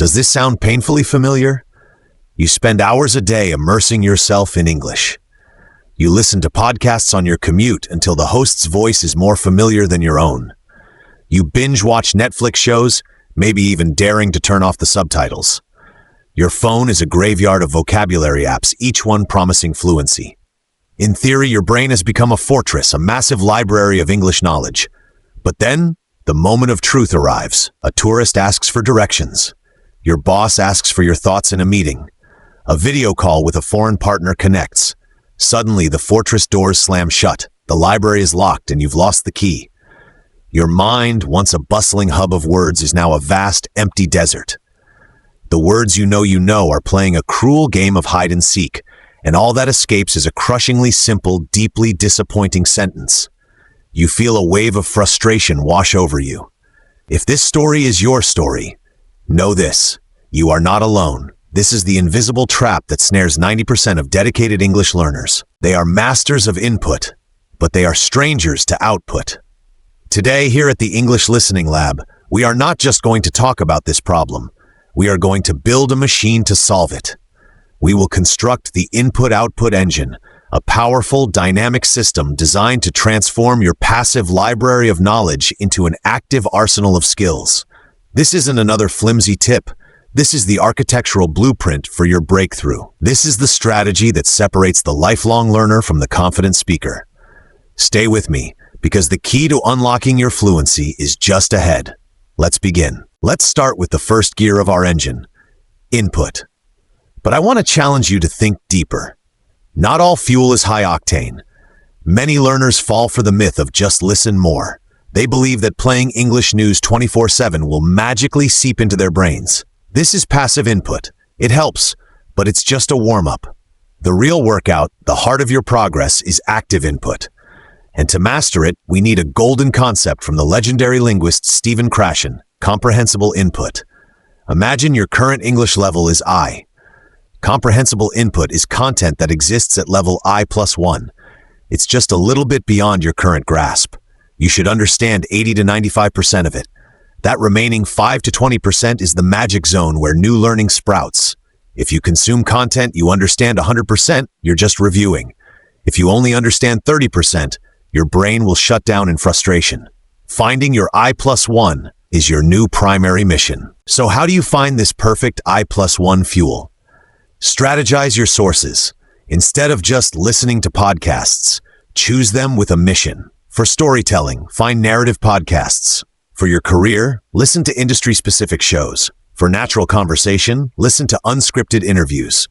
Does this sound painfully familiar? You spend hours a day immersing yourself in English. You listen to podcasts on your commute until the host's voice is more familiar than your own. You binge-watch Netflix shows, maybe even daring to turn off the subtitles. Your phone is a graveyard of vocabulary apps, each one promising fluency. In theory, your brain has become a fortress, a massive library of English knowledge. But then, the moment of truth arrives. A tourist asks for directions. Your boss asks for your thoughts in a meeting. A video call with a foreign partner connects. Suddenly, the fortress doors slam shut. The library is locked and you've lost the key. Your mind, once a bustling hub of words, is now a vast, empty desert. The words you know are playing a cruel game of hide and seek, and all that escapes is a crushingly simple, deeply disappointing sentence. You feel a wave of frustration wash over you. If this story is your story, know this: you are not alone. This is the invisible trap that snares 90% of dedicated English learners. They are masters of input, but they are strangers to output. Today, here at the English Listening Lab, we are not just going to talk about this problem. We are going to build a machine to solve it. We will construct the input-output engine, a powerful, dynamic system designed to transform your passive library of knowledge into an active arsenal of skills. This isn't another flimsy tip. This is the architectural blueprint for your breakthrough. This is the strategy that separates the lifelong learner from the confident speaker. Stay with me, because the key to unlocking your fluency is just ahead. Let's begin. Let's start with the first gear of our engine, input. But I want to challenge you to think deeper. Not all fuel is high octane. Many learners fall for the myth of just listen more. They believe that playing English news 24/7 will magically seep into their brains. This is passive input. It helps, but it's just a warm-up. The real workout, the heart of your progress, is active input. And to master it, we need a golden concept from the legendary linguist Stephen Krashen: comprehensible input. Imagine your current English level is I. Comprehensible input is content that exists at level I+1. It's just a little bit beyond your current grasp. You should understand 80 to 95% of it. That remaining 5 to 20% is the magic zone where new learning sprouts. If you consume content you understand 100%, you're just reviewing. If you only understand 30%, your brain will shut down in frustration. Finding your I+1 is your new primary mission. So how do you find this perfect I+1 fuel? Strategize your sources. Instead of just listening to podcasts, choose them with a mission. For storytelling, find narrative podcasts. For your career, listen to industry-specific shows. For natural conversation, listen to unscripted interviews.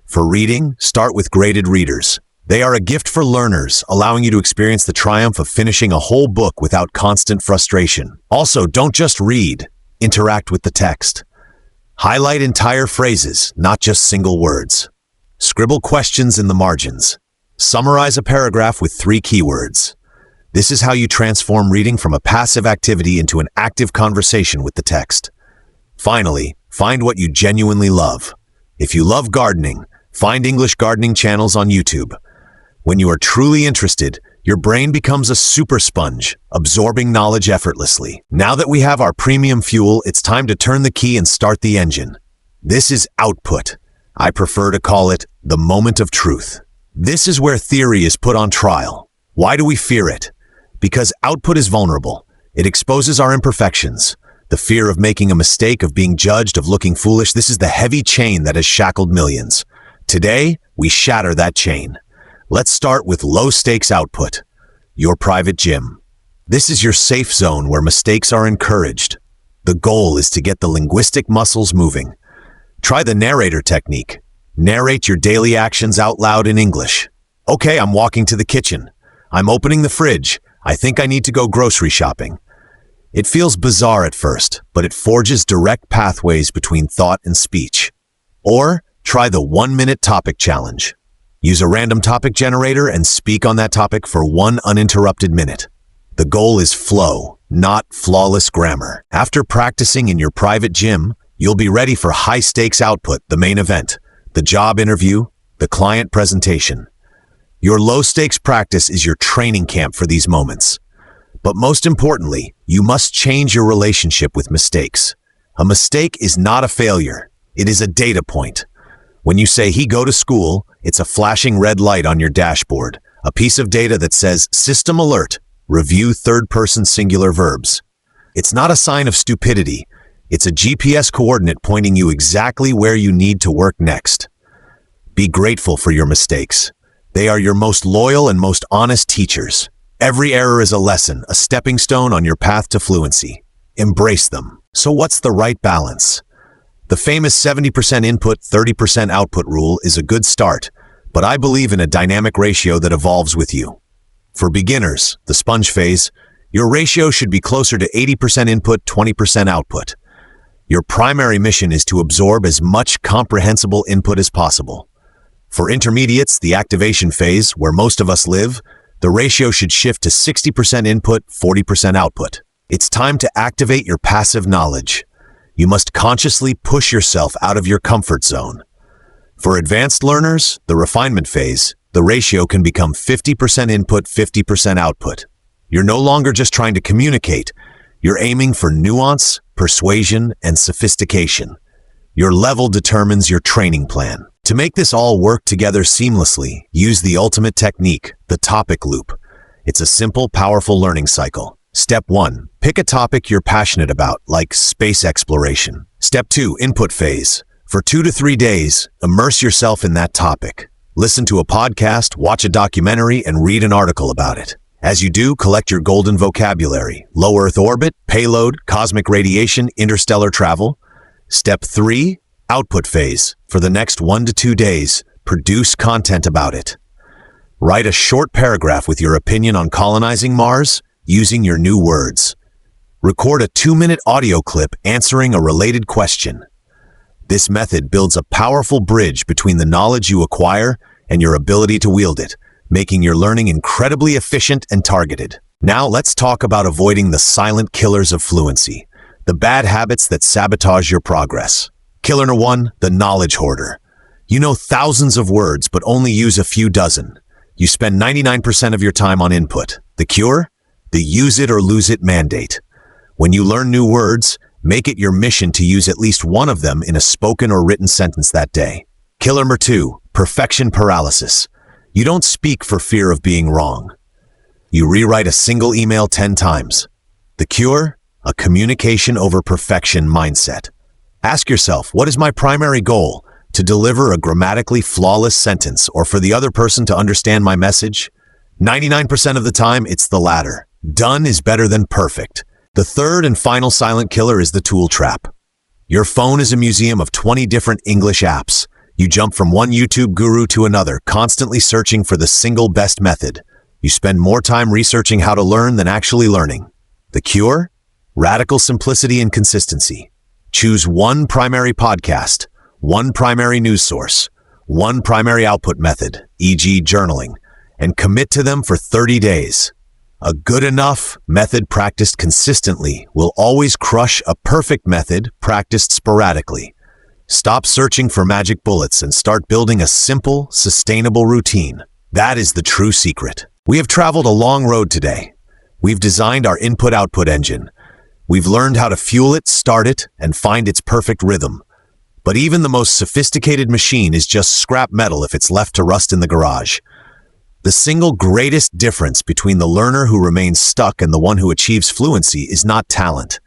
For reading, start with graded readers. They are a gift for learners, allowing you to experience the triumph of finishing a whole book without constant frustration. Also, don't just read, interact with the text. Highlight entire phrases, not just single words. Scribble questions in the margins. Summarize a paragraph with 3 keywords. This is how you transform reading from a passive activity into an active conversation with the text. Finally, find what you genuinely love. If you love gardening, find English gardening channels on YouTube. When you are truly interested, your brain becomes a super sponge, absorbing knowledge effortlessly. Now that we have our premium fuel, it's time to turn the key and start the engine. This is output. I prefer to call it the moment of truth. This is where theory is put on trial. Why do we fear it? Because output is vulnerable. It exposes our imperfections. The fear of making a mistake, of being judged, of looking foolish. This is the heavy chain that has shackled millions. Today, we shatter that chain. Let's start with low-stakes output, your private gym. This is your safe zone where mistakes are encouraged. The goal is to get the linguistic muscles moving. Try the narrator technique. Narrate your daily actions out loud in English. Okay, I'm walking to the kitchen. I'm opening the fridge. I think I need to go grocery shopping. It feels bizarre at first, but it forges direct pathways between thought and speech. Or try the 1-minute topic challenge. Use a random topic generator and speak on that topic for 1 uninterrupted minute. The goal is flow, not flawless grammar. After practicing in your private gym, you'll be ready for high-stakes output, the main event, the job interview, the client presentation. Your low-stakes practice is your training camp for these moments. But most importantly, you must change your relationship with mistakes. A mistake is not a failure. It is a data point. When you say he go to school, it's a flashing red light on your dashboard, a piece of data that says system alert, review third-person singular verbs. It's not a sign of stupidity. It's a GPS coordinate pointing you exactly where you need to work next. Be grateful for your mistakes. They are your most loyal and most honest teachers. Every error is a lesson, a stepping stone on your path to fluency. Embrace them. So what's the right balance? The famous 70% input, 30% output rule is a good start, but I believe in a dynamic ratio that evolves with you. For beginners, the sponge phase, your ratio should be closer to 80% input, 20% output. Your primary mission is to absorb as much comprehensible input as possible. For intermediates, the activation phase, where most of us live, the ratio should shift to 60% input, 40% output. It's time to activate your passive knowledge. You must consciously push yourself out of your comfort zone. For advanced learners, the refinement phase, the ratio can become 50% input, 50% output. You're no longer just trying to communicate. You're aiming for nuance, persuasion, and sophistication. Your level determines your training plan. To make this all work together seamlessly, use the ultimate technique, the topic loop. It's a simple, powerful learning cycle. Step 1. Pick a topic you're passionate about, like space exploration. Step 2. Input phase. For 2 to 3 days, immerse yourself in that topic. Listen to a podcast, watch a documentary, and read an article about it. As you do, collect your golden vocabulary: low Earth orbit, payload, cosmic radiation, interstellar travel. Step 3. Output phase. For the next 1 to 2 days, produce content about it. Write a short paragraph with your opinion on colonizing Mars, using your new words. Record a 2-minute audio clip answering a related question. This method builds a powerful bridge between the knowledge you acquire and your ability to wield it, making your learning incredibly efficient and targeted. Now let's talk about avoiding the silent killers of fluency, the bad habits that sabotage your progress. Killer number 1, the knowledge hoarder. You know thousands of words but only use a few dozen. You spend 99% of your time on input. The cure? The use it or lose it mandate. When you learn new words, make it your mission to use at least one of them in a spoken or written sentence that day. Killer number 2, perfection paralysis. You don't speak for fear of being wrong. You rewrite a single email 10 times. The cure? A communication over perfection mindset. Ask yourself, what is my primary goal? To deliver a grammatically flawless sentence or for the other person to understand my message? 99% of the time, it's the latter. Done is better than perfect. The third and final silent killer is the tool trap. Your phone is a museum of 20 different English apps. You jump from one YouTube guru to another, constantly searching for the single best method. You spend more time researching how to learn than actually learning. The cure? Radical simplicity and consistency. Choose one primary podcast, one primary news source, one primary output method, e.g. journaling, and commit to them for 30 days. A good enough method practiced consistently will always crush a perfect method practiced sporadically. Stop searching for magic bullets and start building a simple, sustainable routine. That is the true secret. We have traveled a long road today. We've designed our input-output engine. We've learned how to fuel it, start it, and find its perfect rhythm. But even the most sophisticated machine is just scrap metal if it's left to rust in the garage. The single greatest difference between the learner who remains stuck and the one who achieves fluency is not talent.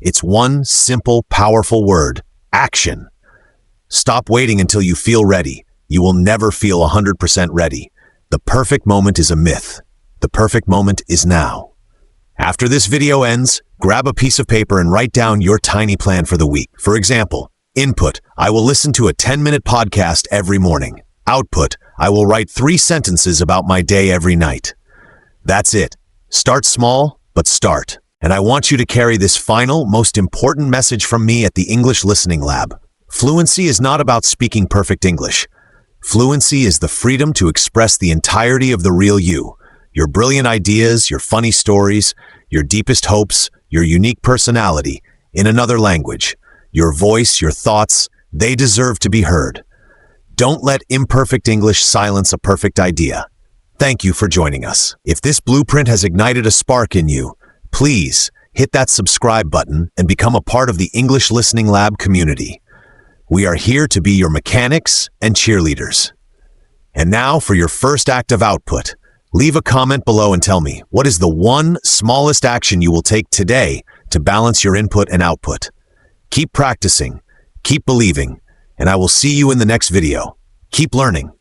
It's one simple, powerful word: action. Stop waiting until you feel ready. You will never feel 100% ready. The perfect moment is a myth. The perfect moment is now. After this video ends, grab a piece of paper and write down your tiny plan for the week. For example, input: I will listen to a 10-minute podcast every morning. Output: I will write 3 sentences about my day every night. That's it. Start small, but start. And I want you to carry this final, most important message from me at the English Listening Lab. Fluency is not about speaking perfect English. Fluency is the freedom to express the entirety of the real you. Your brilliant ideas, your funny stories, your deepest hopes, your unique personality, in another language. Your voice, your thoughts, they deserve to be heard. Don't let imperfect English silence a perfect idea. Thank you for joining us. If this blueprint has ignited a spark in you, please hit that subscribe button and become a part of the English Listening Lab community. We are here to be your mechanics and cheerleaders. And now for your first active output. Leave a comment below and tell me, what is the one smallest action you will take today to balance your input and output? Keep practicing, keep believing, and I will see you in the next video. Keep learning.